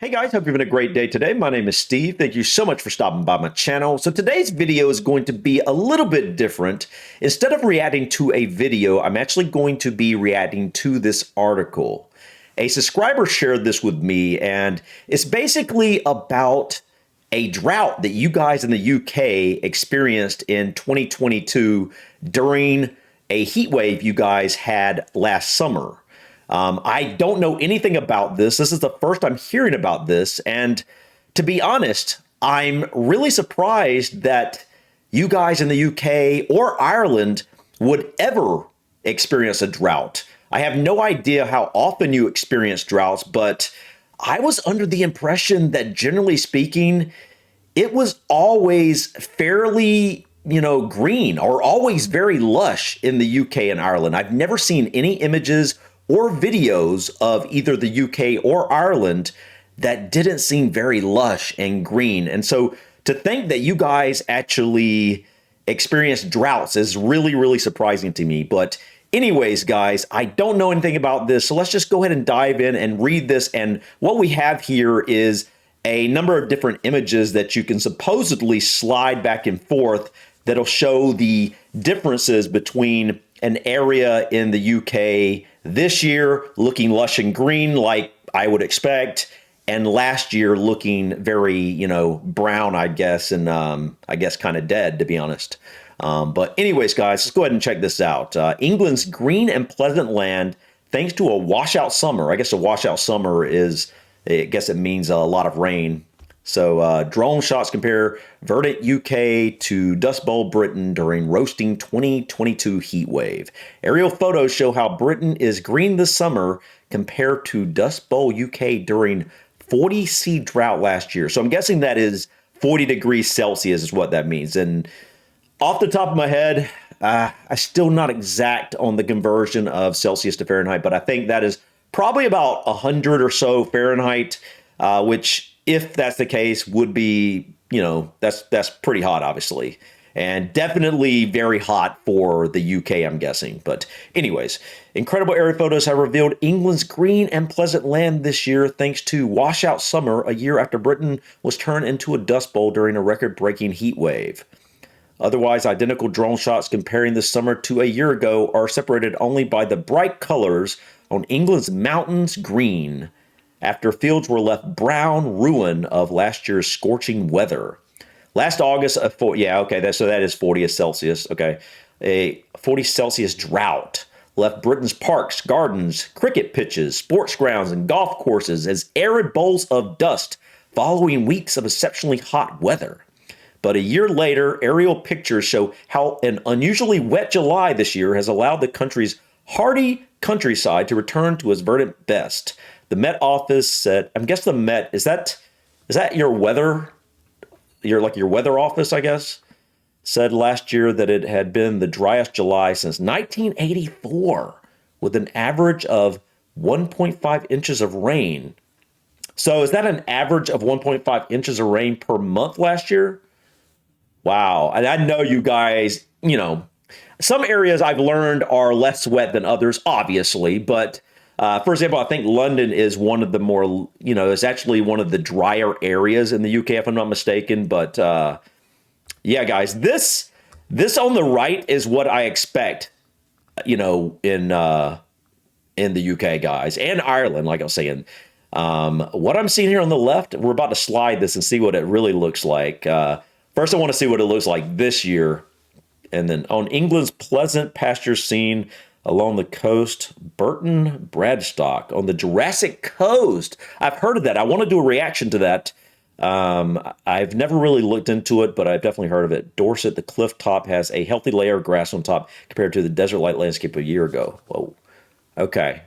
Hey guys, hope you're having a great day today. My name is Steve. Thank you so much for stopping by my channel. So today's video is going to be a little bit different. Instead of reacting to a video, I'm actually going to be reacting to this article. A subscriber shared this with me, and it's basically about a drought that you guys in the UK experienced in 2022 during a heat wave you guys had last summer. I don't know anything about this. This is the first I'm hearing about this. And to be honest, I'm really surprised that you guys in the UK or Ireland would ever experience a drought. I have no idea how often you experience droughts, but I was under the impression that generally speaking, it was always fairly green or always very lush in the UK and Ireland. I've never seen any images or videos of either the UK or Ireland that didn't seem very lush and green. And so to think that you guys actually experienced droughts is really, really surprising to me. But anyways, guys, I don't know anything about this. So let's just go ahead and dive in and read this. And what we have here is a number of different images that you can supposedly slide back and forth that'll show the differences between an area in the UK this year looking lush and green like I would expect, and last year looking very, brown, I guess, and I guess kind of dead, to be honest. But anyways, guys, let's go ahead and check this out. England's green and pleasant land, thanks to a washout summer. I guess a washout summer is, I guess it means a lot of rain. So drone shots compare verdant UK to Dust Bowl Britain during roasting 2022 heat wave. Aerial photos show how Britain is green this summer compared to Dust Bowl UK during 40°C drought last year. So I'm guessing that is 40 degrees Celsius is what that means. And off the top of my head, I'm still not exact on the conversion of Celsius to Fahrenheit, but I think that is probably about 100 or so Fahrenheit, which, if that's the case, would be, that's pretty hot, obviously. And definitely very hot for the UK, I'm guessing. But anyways, incredible aerial photos have revealed England's green and pleasant land this year thanks to washout summer a year after Britain was turned into a dust bowl during a record-breaking heat wave. Otherwise identical drone shots comparing this summer to a year ago are separated only by the bright colors on England's mountains green, after fields were left brown ruin of last year's scorching weather. Last August, so that is 40 Celsius, okay. A 40 Celsius drought left Britain's parks, gardens, cricket pitches, sports grounds, and golf courses as arid bowls of dust following weeks of exceptionally hot weather. But a year later, aerial pictures show how an unusually wet July this year has allowed the country's hardy countryside to return to its verdant best. The Met Office said, I'm guessing the Met, is that your weather, your weather office, I guess, said last year that it had been the driest July since 1984, with an average of 1.5 inches of rain. So is that an average of 1.5 inches of rain per month last year? Wow. And I know you guys, some areas I've learned are less wet than others, obviously, but for example, I think London is one of the more, it's actually one of the drier areas in the UK, if I'm not mistaken. But yeah, guys, this on the right is what I expect, in the UK, guys, and Ireland, like I was saying. What I'm seeing here on the left, we're about to slide this and see what it really looks like. First, I want to see what it looks like this year. And then on England's pleasant pasture scene along the coast, Burton Bradstock on the Jurassic Coast. I've heard of that. I want to do a reaction to that. I've never really looked into it, but I've definitely heard of it. Dorset, the cliff top, has a healthy layer of grass on top compared to the desert-like landscape a year ago. Whoa. Okay.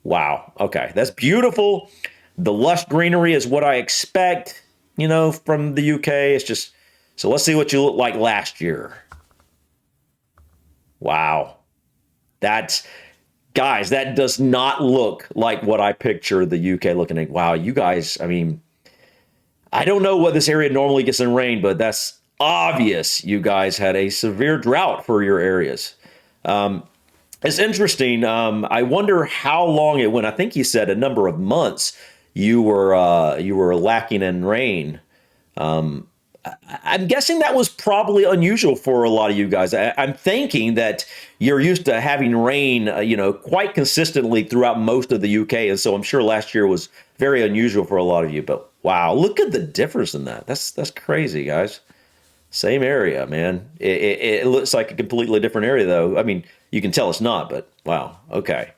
Wow. Okay. That's beautiful. The lush greenery is what I expect, from the UK. It's just, so let's see what you look like last year. Wow. Guys, that does not look like what I picture the UK looking at. Wow, you guys, I don't know what this area normally gets in rain, but that's obvious you guys had a severe drought for your areas. It's interesting. I wonder how long it went. I think he said a number of months you were lacking in rain. I'm guessing that was probably unusual for a lot of you guys. I'm thinking that you're used to having rain, quite consistently throughout most of the UK, and so I'm sure last year was very unusual for a lot of you. But wow, look at the difference in that. That's crazy, guys. Same area, man. It looks like a completely different area, though. I mean, you can tell it's not, but wow. Okay,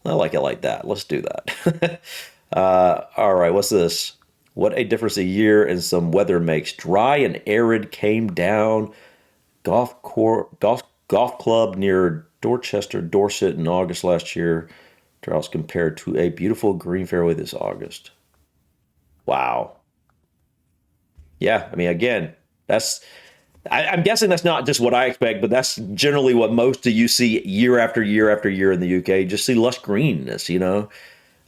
I like it like that. Let's do that. All right, what's this? What a difference a year and some weather makes. Dry and arid came down. Golf club near Dorchester, Dorset in August last year. Droughts compared to a beautiful green fairway this August. Wow. Yeah, I mean, again, that's I'm guessing that's not just what I expect, but that's generally what most of you see year after year after year in the UK. Just see lush greenness.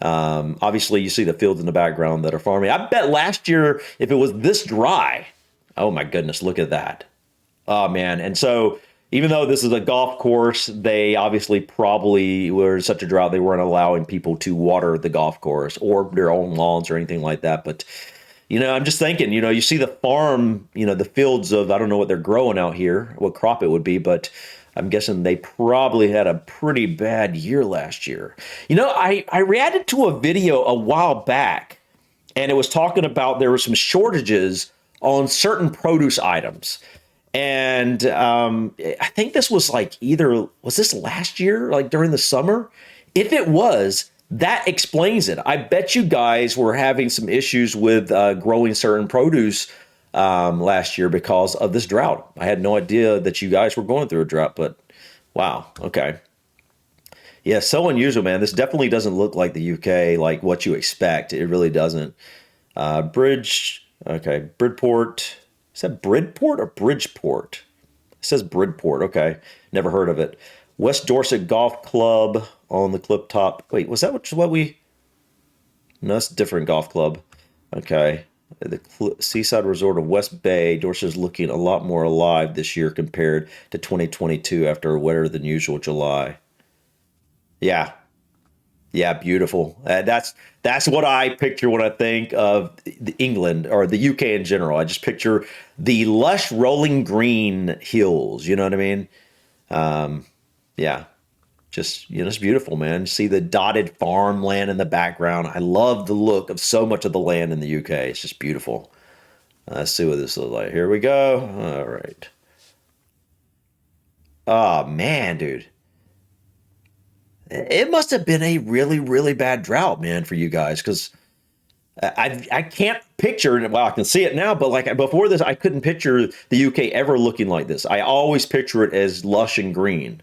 Obviously, you see the fields in the background that are farming. I bet last year, if it was this dry, oh my goodness, look at that. Oh man. And so, even though this is a golf course, they obviously probably were in such a drought they weren't allowing people to water the golf course or their own lawns or anything like that. But I'm just thinking, you see the farm, the fields of, I don't know what they're growing out here, what crop it would be, but I'm guessing they probably had a pretty bad year last year. I reacted to a video a while back, and it was talking about there were some shortages on certain produce items. And I think this was was this last year, like during the summer? If it was, that explains it. I bet you guys were having some issues with growing certain produce last year because of this drought. I had no idea that you guys were going through a drought, but wow. Okay. Yeah, so unusual, man. This definitely doesn't look like the UK, like what you expect. It really doesn't. Okay, Bridport. Is that Bridport or Bridgeport? It says Bridport. Okay, never heard of it. West Dorset Golf Club on the clip top. Wait, was that what we? No, that's a different golf club. Okay. The seaside resort of West Bay, Dorset is looking a lot more alive this year compared to 2022 after a wetter than usual July. Yeah, yeah, beautiful. That's what I picture when I think of England or the UK in general. I just picture the lush rolling green hills. You know what I mean? Yeah, just it's beautiful, man. See the dotted farmland in the background. I love the look of so much of the land in the UK. It's just beautiful. Let's see what this looks like. Here we go. All right. Oh man, dude. It must have been a really, really bad drought, man, for you guys, because I can't picture it. Well, I can see it now, but like before this, I couldn't picture the UK ever looking like this. I always picture it as lush and green.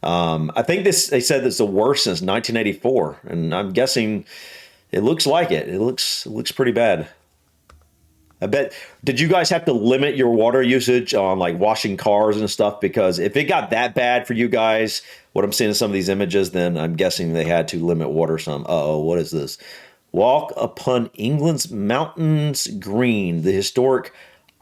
I think they said this is the worst since 1984, and I'm guessing it looks like it. It looks pretty bad. I bet. Did you guys have to limit your water usage on like washing cars and stuff? Because if it got that bad for you guys, what I'm seeing in some of these images, then I'm guessing they had to limit water some. Uh-oh, what is this? Walk upon England's mountains green, the historic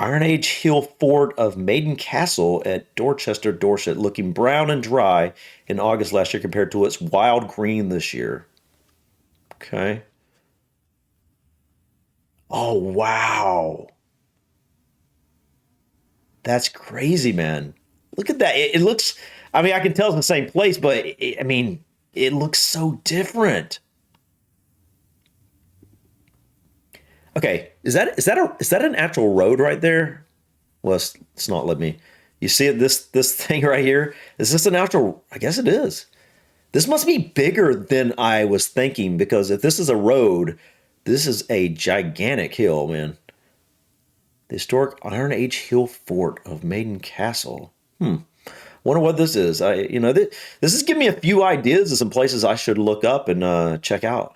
Iron Age hill fort of Maiden Castle at Dorchester, Dorset, looking brown and dry in August last year compared to its wild green this year. Okay. Oh, wow. That's crazy, man. Look at that. It looks, I mean, I can tell it's the same place, but I mean, it looks so different. Okay, is that an actual road right there? Well, it's not. Let me. You see it? This thing right here. Is this an actual? I guess it is. This must be bigger than I was thinking because if this is a road, this is a gigantic hill, man. The historic Iron Age hill fort of Maiden Castle. Wonder what this is. This is giving me a few ideas of some places I should look up and check out.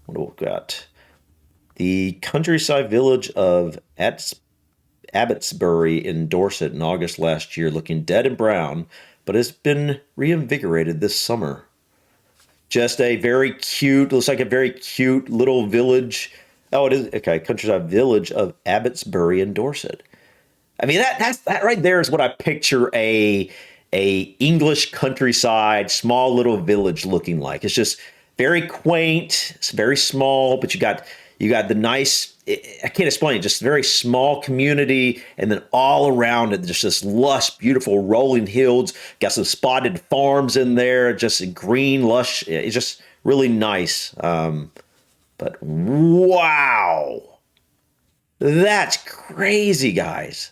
What do we got? The countryside village of Abbotsbury in Dorset in August last year, looking dead and brown, but has been reinvigorated this summer. Just a very cute, looks like a very cute little village. Oh, it is okay. Countryside village of Abbotsbury in Dorset. I mean that right there is what I picture a English countryside, small little village looking like. It's just very quaint. It's very small, but you got the nice. I can't explain it. Just very small community, and then all around it, just this lush, beautiful rolling hills. Got some spotted farms in there. Just green, lush. It's just really nice. But wow, that's crazy, guys.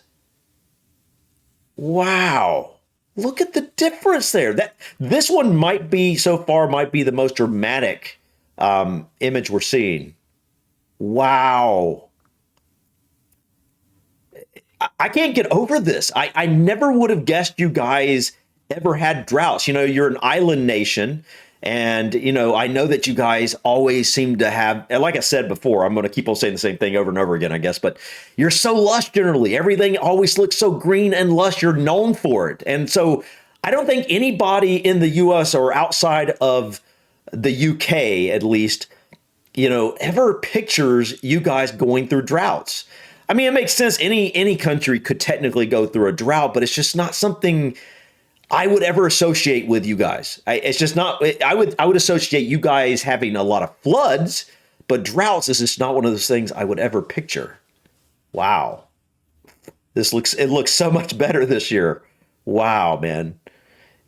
Wow. Look at the difference there. That this one might be so far might be the most dramatic image we're seeing. Wow. I can't get over this. I never would have guessed you guys ever had droughts. You're an island nation. And, I know that you guys always seem to have, and like I said before, I'm going to keep on saying the same thing over and over again, I guess, but you're so lush generally. Everything always looks so green and lush. You're known for it. And so I don't think anybody in the US or outside of the UK, at least, ever pictures you guys going through droughts. I mean, it makes sense. Any country could technically go through a drought, but it's just not something I would ever associate with you guys. It's just not. I would associate you guys having a lot of floods, but droughts is just not one of those things I would ever picture. Wow, it looks so much better this year. Wow, man,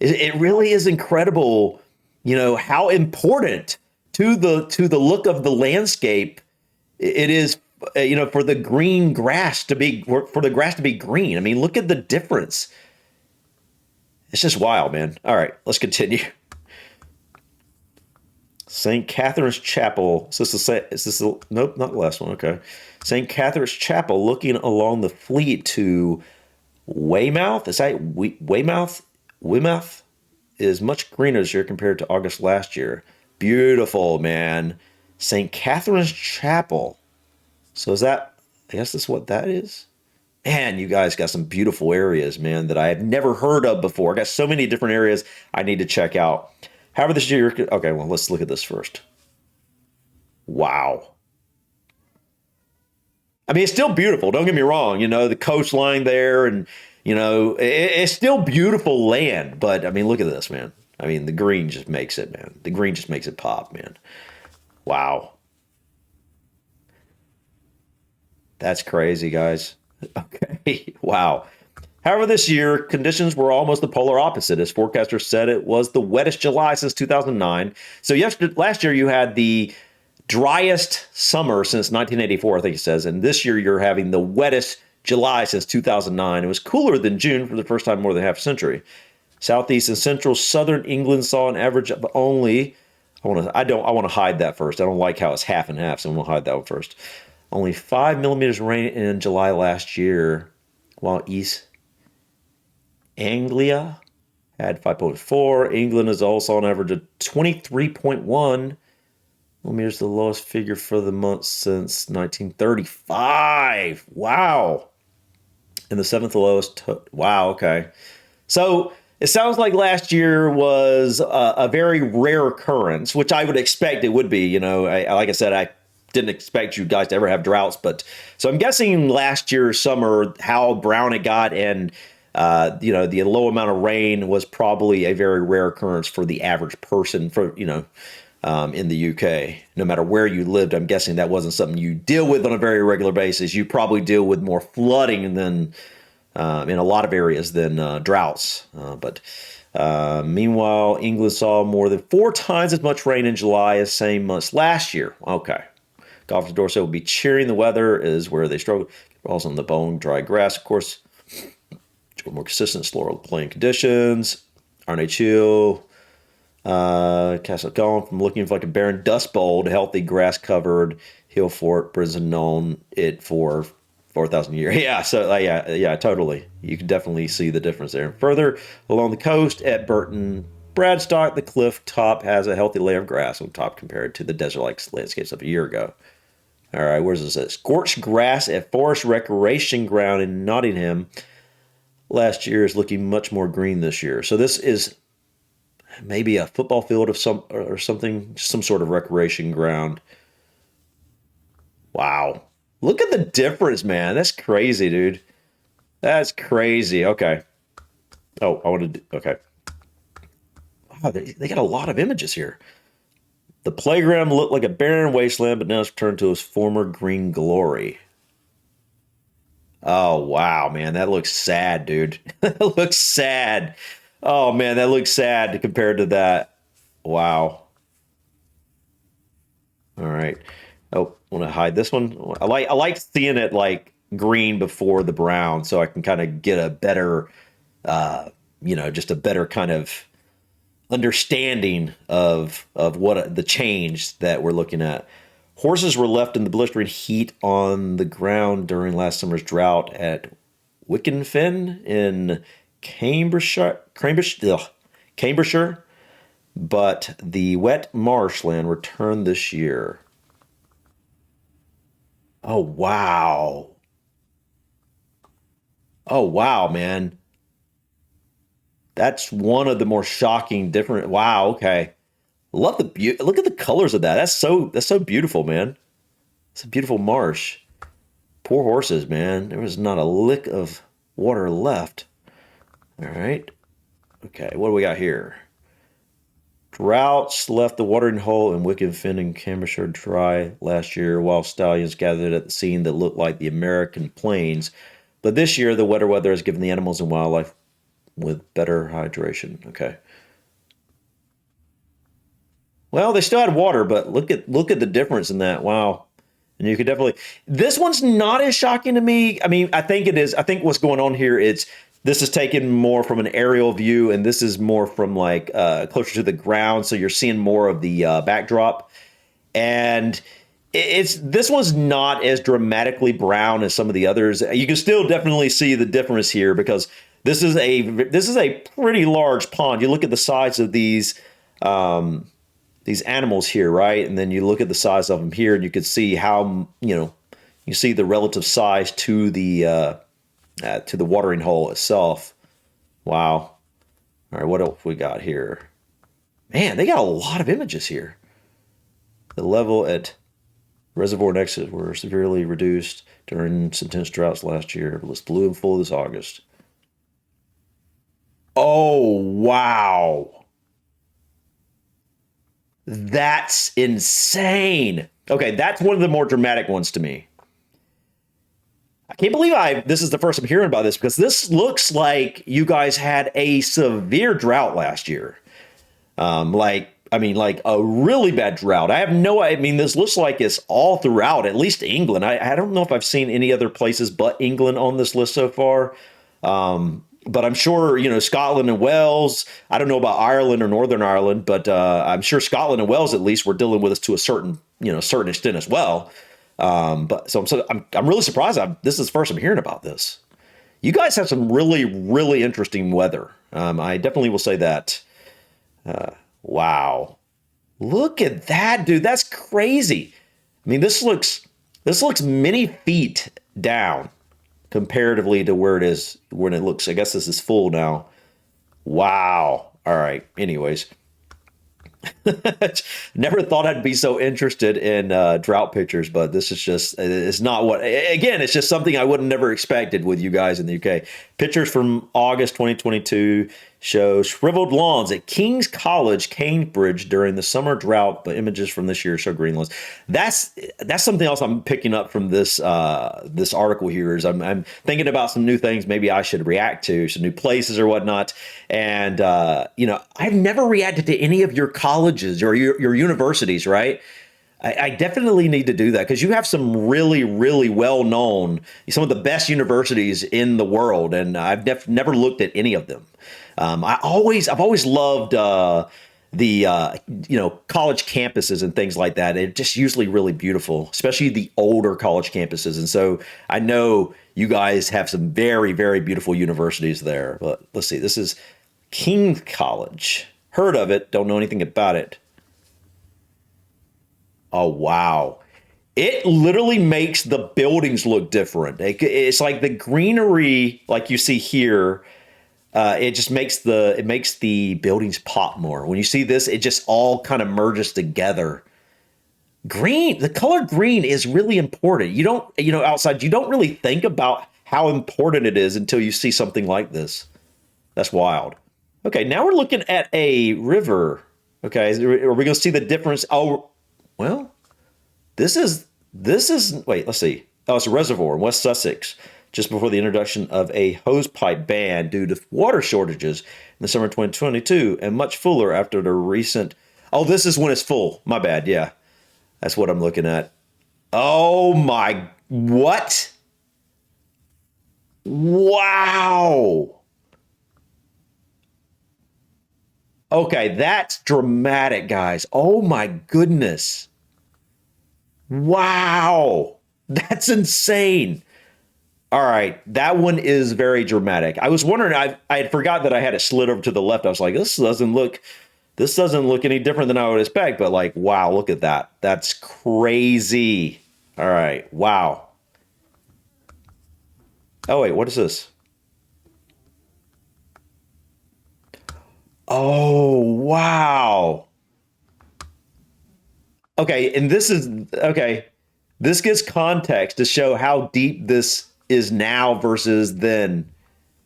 it really is incredible. How important to the look of the landscape it is. For the green grass to be for the grass to be green. I mean, look at the difference. It's just wild, man. All right, let's continue. St. Catherine's Chapel. Nope, not the last one. Okay. St. Catherine's Chapel, looking along the Fleet to Weymouth. Is that Weymouth? Weymouth is much greener this year compared to August last year. Beautiful, man. St. Catherine's Chapel. So I guess that's what that is? Man, you guys got some beautiful areas, man, that I have never heard of before. I got so many different areas I need to check out. However, this year, okay, well, let's look at this first. Wow. I mean, it's still beautiful. Don't get me wrong. The coastline there and, it's still beautiful land. But, I mean, look at this, man. I mean, the green just makes it, man. The green just makes it pop, man. Wow. That's crazy, guys. Okay. Wow. However, this year, conditions were almost the polar opposite. As forecasters said, it was the wettest July since 2009. So last year, you had the driest summer since 1984, I think it says. And this year, you're having the wettest July since 2009. It was cooler than June for the first time in more than half a century. Southeast and central southern England saw an average of only, I want to hide that first. I don't like how it's half and half, so I'm going to hide that one first. Only 5 millimeters of rain in July last year, while East Anglia had 5.4. England is also on average of 23.1 millimeters, the lowest figure for the month since 1935. Wow. And the seventh lowest. Wow, okay. So it sounds like last year was a very rare occurrence, which I would expect it would be. Like I said, I didn't expect you guys to ever have droughts, but so I'm guessing last year's summer, how brown it got and, the low amount of rain was probably a very rare occurrence for the average person in the UK. No matter where you lived, I'm guessing that wasn't something you deal with on a very regular basis. You probably deal with more flooding than in a lot of areas than droughts. But meanwhile, England saw more than 4 times as much rain in July as same months last year. Okay. Golfers Dorset will be cheering. The weather is where they struggle. Also on the bone, dry grass, of course. More consistent, slower playing conditions. Arnage Hill, Castle Gone from looking like a barren dust bowl to healthy grass-covered hill fort. Brisbane known it for 4,000 years. Yeah, so yeah, totally. You can definitely see the difference there. And further along the coast at Burton, Bradstock, the cliff top has a healthy layer of grass on top compared to the desert-like landscapes of a year ago. All right, where's this at? Scorched grass at Forest Recreation Ground in Nottingham last year is looking much more green this year. So this is maybe a football field of something, some sort of recreation ground. Wow. Look at the difference, man. That's crazy, dude. That's crazy. Okay. Oh, okay. Wow, they got a lot of images here. The playground looked like a barren wasteland, but now it's returned to its former green glory. Oh, wow, man. That looks sad, dude. That looks sad. Oh, man, that looks sad compared to that. Wow. All right. Oh, want to hide this one? I like seeing it like green before the brown so I can kind of get a better just a better kind of understanding of what the change that we're looking at. Horses were left in the blistering heat on the ground during last summer's drought at Wickenfen in Cambridgeshire, but the wet marshland returned this year. Oh, wow. Oh, wow, man. That's one of the more shocking different. Wow, okay. Love the look at the colors of that. That's so beautiful, man. It's a beautiful marsh. Poor horses, man. There was not a lick of water left. All right. Okay, what do we got here? Droughts left the watering hole in Wicken Fen and Cambridgeshire dry last year while stallions gathered at the scene that looked like the American plains. But this year, the wetter weather has given the animals and wildlife with better hydration. Okay. Well, they still had water, but look at the difference in that. Wow. And you could definitely this one's not as shocking to me. I mean, I think it is. I think what's going on here is this is taken more from an aerial view, and this is more from like closer to the ground. So you're seeing more of the backdrop. And it's this one's not as dramatically brown as some of the others. You can still definitely see the difference here because this is a pretty large pond. You look at the size of these animals here, right? And then you look at the size of them here, and you can see how you see the relative size to the watering hole itself. Wow. All right, what else we got here? Man, they got a lot of images here. The level at reservoir nexus were severely reduced during some intense droughts last year. It was blue and full this August. Oh, wow. That's insane. Okay, that's one of the more dramatic ones to me. I can't believe this is the first I'm hearing about this because this looks like you guys had a severe drought last year. Like a really bad drought. I mean, this looks like it's all throughout, at least England. I don't know if I've seen any other places but England on this list so far. But I'm sure, Scotland and Wales, I don't know about Ireland or Northern Ireland, but I'm sure Scotland and Wales, at least, were dealing with this to a certain extent as well. I'm really surprised. This is the first I'm hearing about this. You guys have some really, really interesting weather. I definitely will say that. Wow. Look at that, dude. That's crazy. I mean, this looks many feet down comparatively to where it is when it looks. I guess this is full now. Wow. All right. Anyways, never thought I'd be so interested in drought pictures, but this is just, it's not what, again, it's just something I would have never expected with you guys in the UK. Pictures from August 2022 show shriveled lawns at King's College, Cambridge during the summer drought, but images from this year show green lawns. That's something else I'm picking up from this this article here is I'm thinking about some new things maybe I should react to, some new places or whatnot. And I've never reacted to any of your colleges or your universities, right? I definitely need to do that because you have some really, really well-known, some of the best universities in the world, and I've never looked at any of them. I've always loved the college campuses and things like that. They're just usually really beautiful, especially the older college campuses. And so I know you guys have some very, very beautiful universities there. But let's see, this is King's College. Heard of it, don't know anything about it. Oh, wow. It literally makes the buildings look different. It's like the greenery, like you see here, it just makes the buildings pop more. When you see this, it just all kind of merges together. Green, the color green is really important. You don't, outside, you don't really think about how important it is until you see something like this. That's wild. Okay, now we're looking at a river. Okay, are we going to see the difference? Oh, well, wait, let's see. Oh, it's a reservoir in West Sussex, just before the introduction of a hosepipe ban due to water shortages in the summer of 2022, and much fuller after the recent. Oh, this is when it's full. My bad. Yeah, that's what I'm looking at. Oh my, what? Wow. Okay, that's dramatic, guys. Oh my goodness. Wow. That's insane. All right, that one is very dramatic. I was wondering, I had forgot that I had it slid over to the left. I was like, this doesn't look any different than I would expect, but like, wow, look at that. That's crazy. All right, wow. Oh wait, what is this? Oh, wow. Okay, and this is okay. This gives context to show how deep this is now versus then.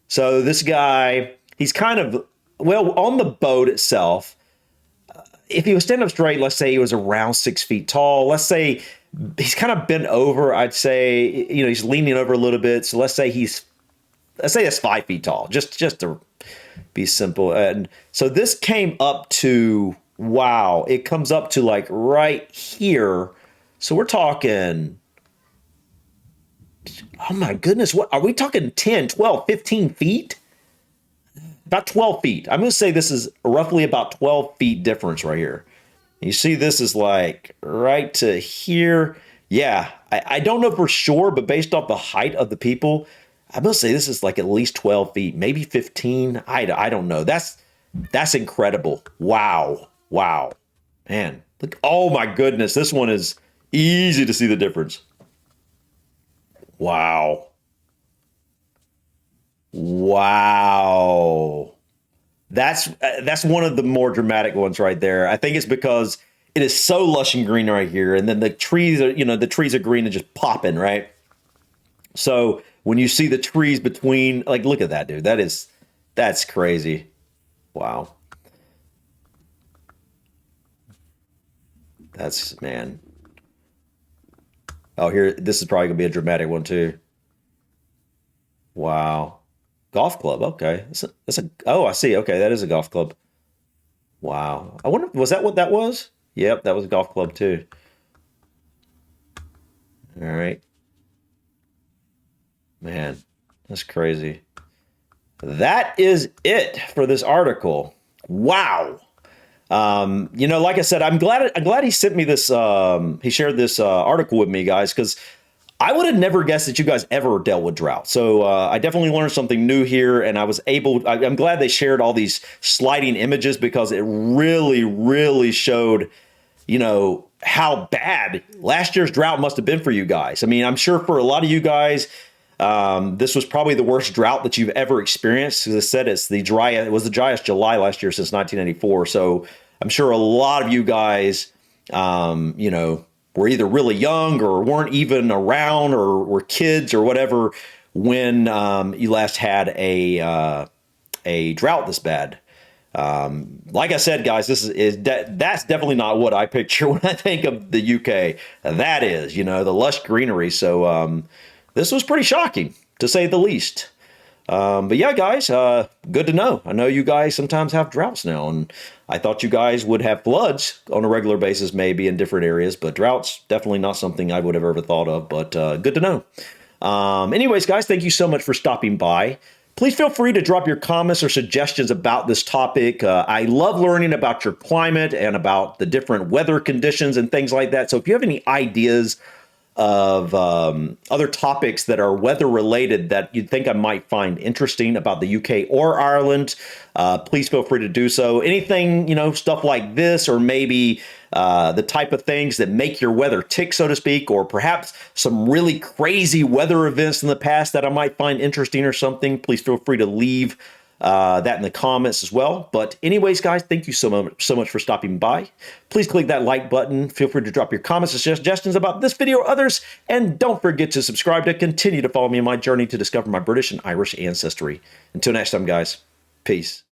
So this guy, he's kind of well on the boat itself. If he was standing up straight, let's say he was around 6 feet tall. Let's say he's kind of bent over. I'd say he's leaning over a little bit. So let's say that's 5 feet tall. Just to be simple. And so this came up to wow. It comes up to like right here. So we're talking. Oh my goodness. What are we talking 10, 12, 15 feet? About 12 feet. I'm going to say this is roughly about 12 feet difference right here. You see, this is like right to here. Yeah, I don't know for sure, but based off the height of the people, I'm going to say this is like at least 12 feet, maybe 15. I don't know. That's incredible. Wow. Wow. Man, look. Oh my goodness. This one is easy to see the difference. Wow. Wow. That's one of the more dramatic ones right there. I think it's because it is so lush and green right here, and then the trees are the trees are green and just popping, right? So when you see the trees between, like, look at that, dude. That's crazy. Wow. That's man. Oh, here, this is probably gonna be a dramatic one too. Wow. Golf club. Okay. Oh, I see. Okay, that is a golf club. Wow. I wonder, was that what that was? Yep, that was a golf club too. All right. Man, that's crazy. That is it for this article. Wow. Like I said, I'm glad he sent me this. He shared this article with me, guys, because I would have never guessed that you guys ever dealt with drought. So I definitely learned something new here, and I'm glad they shared all these sliding images because it really, really showed, how bad last year's drought must have been for you guys. I mean, I'm sure for a lot of you guys, this was probably the worst drought that you've ever experienced. As I said, it was the driest July last year since 1984. So I'm sure a lot of you guys, were either really young or weren't even around or were kids or whatever when you last had a drought this bad. Like I said, guys, that's definitely not what I picture when I think of the UK. That is, the lush greenery. So this was pretty shocking, to say the least. But yeah, guys, good to know. I know you guys sometimes have droughts now, and I thought you guys would have floods on a regular basis, maybe in different areas, but droughts, definitely not something I would have ever thought of, but good to know. Anyways, guys, thank you so much for stopping by. Please feel free to drop your comments or suggestions about this topic. I love learning about your climate and about the different weather conditions and things like that. So if you have any ideas of other topics that are weather related that you'd think I might find interesting about the UK or Ireland, please feel free to do so. Anything, stuff like this, or maybe the type of things that make your weather tick, so to speak, or perhaps some really crazy weather events in the past that I might find interesting or something, please feel free to leave that in the comments as well. But anyways, guys, thank you so much for stopping by. Please click that like button. Feel free to drop your comments and suggestions about this video or others. And don't forget to subscribe to continue to follow me in my journey to discover my British and Irish ancestry. Until next time, guys, peace.